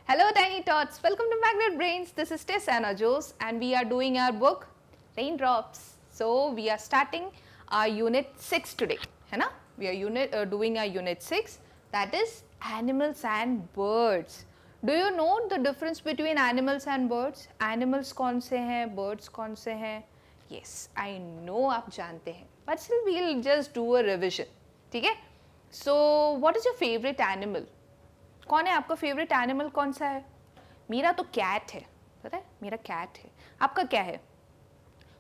Hello Tiny Tots, welcome to Magnet Brains. This is Tess Anna Jose and we are doing our book Raindrops. So we are starting our unit 6 today, है ना? We are doing our unit 6, that is animals and birds. Do you know the difference between animals and birds? Animals कौन से हैं, birds कौन से हैं? Yes, I know आप जानते हैं, but still we'll just do a revision. ठीक है? So what is your favorite animal? कौन है आपका फेवरेट एनिमल? कौन सा है? मेरा तो कैट है, पता है, मेरा कैट है. आपका क्या है?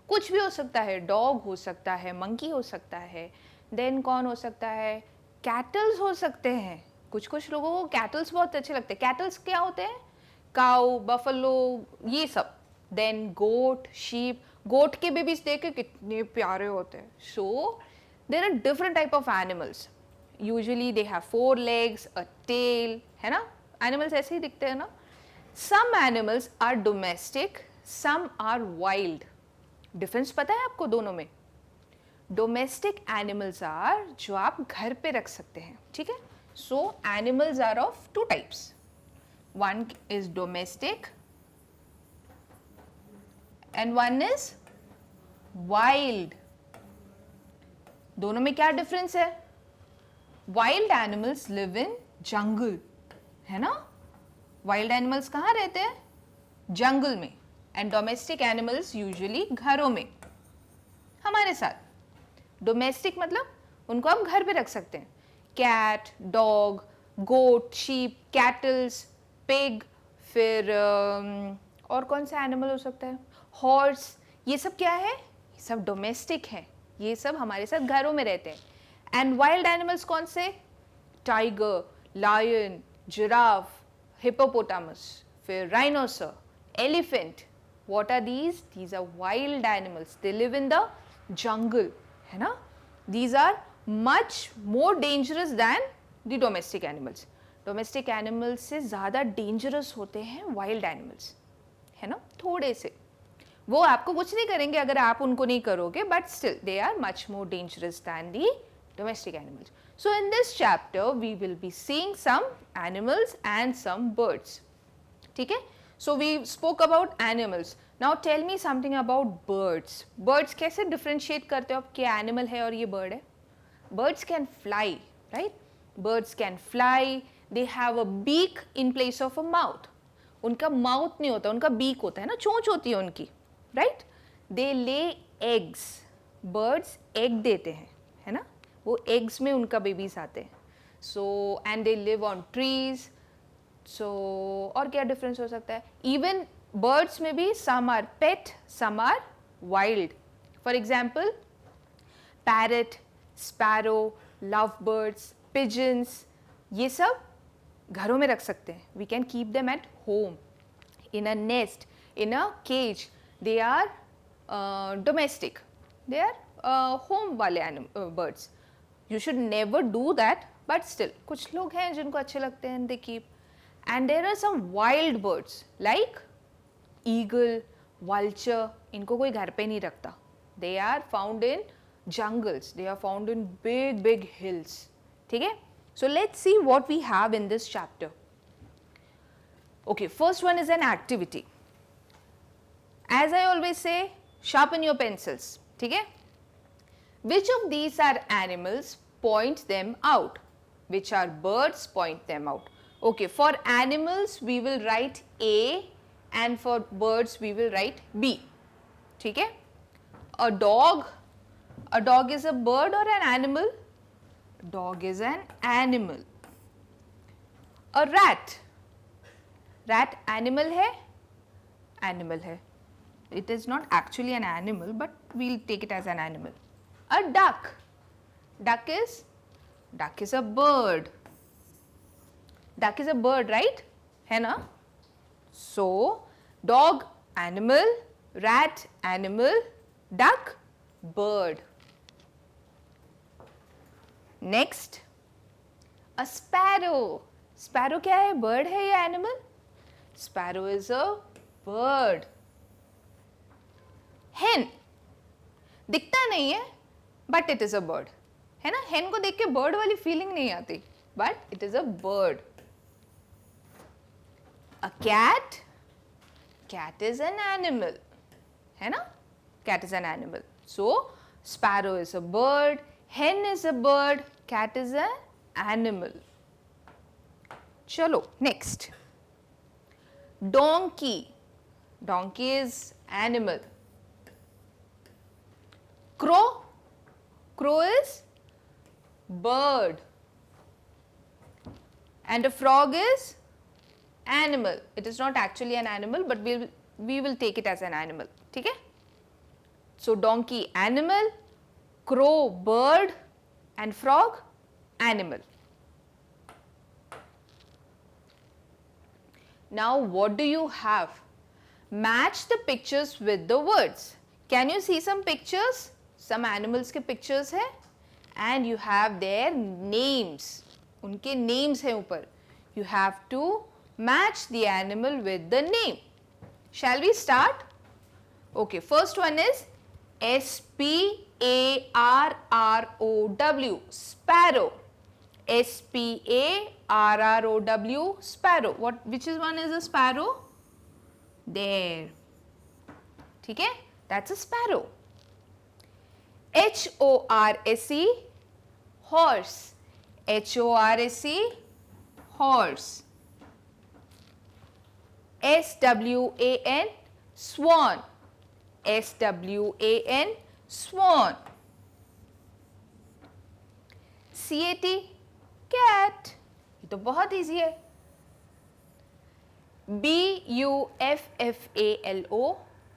कुछ भी हो सकता है, डॉग हो सकता है, मंकी हो सकता है, देन कौन हो सकता है, कैटल्स हो सकते हैं. कुछ कुछ लोगों को कैटल्स बहुत अच्छे लगते हैं. कैटल्स क्या होते हैं? काउ, बफलो, ये सब. देन गोट, शीप. गोट के बेबीज देखे कितने प्यारे होते हैं. So there are different type of animals. Usually they have 4 legs, a tail, है ना? एनिमल्स ऐसे ही दिखते हैं ना? Some animals are domestic, some are wild. Difference पता है आपको दोनों में? डोमेस्टिक एनिमल्स आर जो आप घर पे रख सकते हैं, ठीक है? So animals are of 2 types. One is domestic and one is wild. दोनों में क्या डिफरेंस है? वाइल्ड एनिमल्स लिव इन जंगल, है ना? वाइल्ड एनिमल्स कहाँ रहते हैं? जंगल में. एंड डोमेस्टिक एनिमल्स यूजुअली घरों में हमारे साथ. डोमेस्टिक मतलब उनको आप घर पे रख सकते हैं. कैट, डॉग, गोट, शीप, कैटल्स, पिग, फिर और कौन सा एनिमल हो सकता है? हॉर्स. ये सब क्या है? ये सब डोमेस्टिक है. ये सब हमारे साथ घरों में रहते हैं. एंड वाइल्ड एनिमल्स कौन से? टाइगर, लायन, जिराफ, हिप्पोपोटामस, फिर rhinoceros, elephant. What are these? These are wild animals. They live in the jungle, है ना? These are much more dangerous than the domestic animals. Domestic animals से ज़्यादा dangerous होते हैं wild animals, है ना? थोड़े से. वो आपको कुछ नहीं करेंगे अगर आप उनको नहीं करोगे, but still they are much more dangerous than the domestic animals. So in this chapter we will be seeing some animals and some birds. ठीक है? So we spoke about animals. Now tell me something about birds. Birds कैसे differentiate करते हो आप कि animal है और ये bird है? Birds can fly, right? Birds can fly. They have a beak in place of a mouth. उनका mouth नहीं होता, उनका beak होता है ना, चोंच होती है उनकी, right? They lay eggs. Birds egg देते हैं, है ना? वो एग्स में उनका बेबीज आते हैं. So and they live on trees. So और क्या डिफरेंस हो सकता है? इवन बर्ड्स में भी some are pet, some are wild. For example parrot, sparrow, love birds, pigeons, ये सब घरों में रख सकते हैं. We can keep them at home, in a nest, in a cage. They are domestic, they are home वाले birds. You should never do that, but still कुछ लोग हैं जिनको अच्छे लगते हैं, they keep. And there are some wild birds like eagle, vulture. इनको कोई घर पे नहीं रखता. They are found in jungles. They are found in big big hills. ठीक है? So let's see what we have in this chapter. Okay, first one is an activity. As I always say, sharpen your pencils. ठीक है? Which of these are animals? Point them out. Which are birds? Point them out. Okay, for animals we will write A and for birds we will write B. ठीक है? A dog. A dog is a bird or an animal? Dog is an animal. A rat. Rat animal है? Animal है. It is not actually an animal, but we'll take it as an animal. A duck. Duck is a bird. Duck is a bird, right? है ना? So dog animal, rat animal, duck bird. Next, a sparrow. Sparrow क्या है? Bird है या animal? Sparrow is a bird. Hen. दिखता नहीं है, but it is a bird, है ना? हेन को देख के बर्ड वाली फीलिंग नहीं आती, but it is a bird. cat, cat is an animal, है ना? Cat is an animal. So sparrow is a bird, hen is a bird, cat is an animal. Chalo, next. Donkey, donkey is animal. Crow, crow is bird. And a frog is animal. It is not actually an animal, but we will take it as an animal. ठीक है? So donkey animal, crow bird, and frog animal. Now what do you have? Match the pictures with the words. Can you see some pictures? Some animals के pictures है, and you have their names. उनके names हैं ऊपर. You have to match the animal with the name. Shall we start? Okay, first one is S-P-A-R-R-O-W, sparrow. S-P-A-R-R-O-W, sparrow. Which one is a sparrow? There. ठीक है? That's a sparrow. H-O-R-S-E, horse. H-O-R-S-E, horse. S-W-A-N, swan. S-W-A-N, swan. C-A-T, cat. ये तो बहुत easy है. B-U-F-F-A-L-O,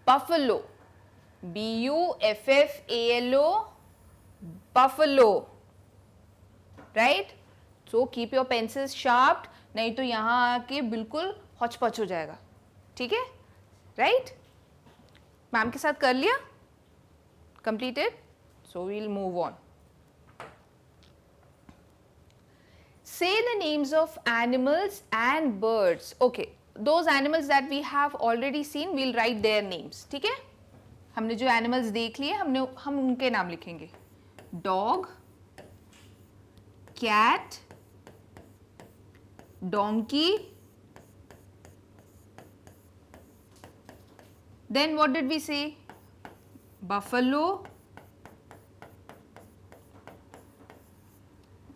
buffalo. B-U-F-F-A-L-O, buffalo. Right? So keep your pencils sharp, नहीं तो यहाँ आके बिल्कुल हौच-पौच हो जाएगा. ठीक है? Right? मैम के साथ कर लिया? Completed? So we'll move on. Say the names of animals and birds. Okay, those animals that we have already seen, we'll write their names. ठीक है? हमने जो animals देख लिए, हम उनके नाम लिखेंगे. Dog, cat, donkey. Then what did we say? Buffalo.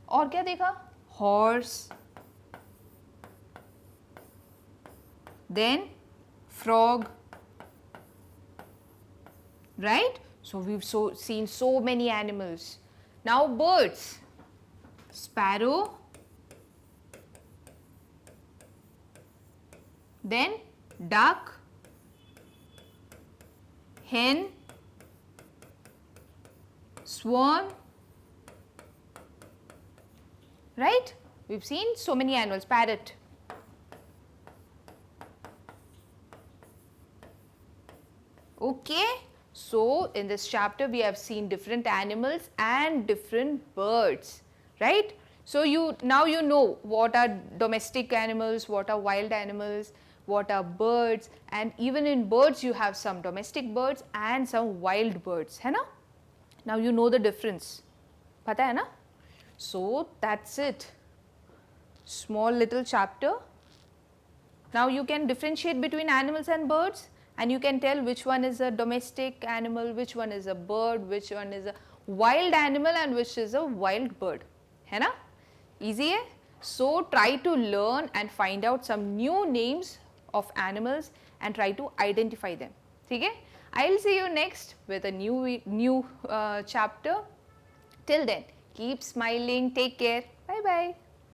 और क्या देखा? Horse. Then frog. Right? So we've seen so many animals. Now birds. Sparrow. Then duck. Hen, swan, right? We've seen so many animals. Parrot. Okay, so in this chapter we have seen different animals and different birds, right? So now you know what are domestic animals, what are wild animals, what are birds, and even in birds you have some domestic birds and some wild birds, है ना? Now you know the difference, पता है ना? So that's it. Small little chapter. Now you can differentiate between animals and birds, and you can tell which one is a domestic animal, which one is a bird, which one is a wild animal, and which is a wild bird, है ना? Easy है? So try to learn and find out some new names of animals and try to identify them. ठीक है? I'll see you next with a new chapter. Till then, keep smiling. Take care. Bye bye.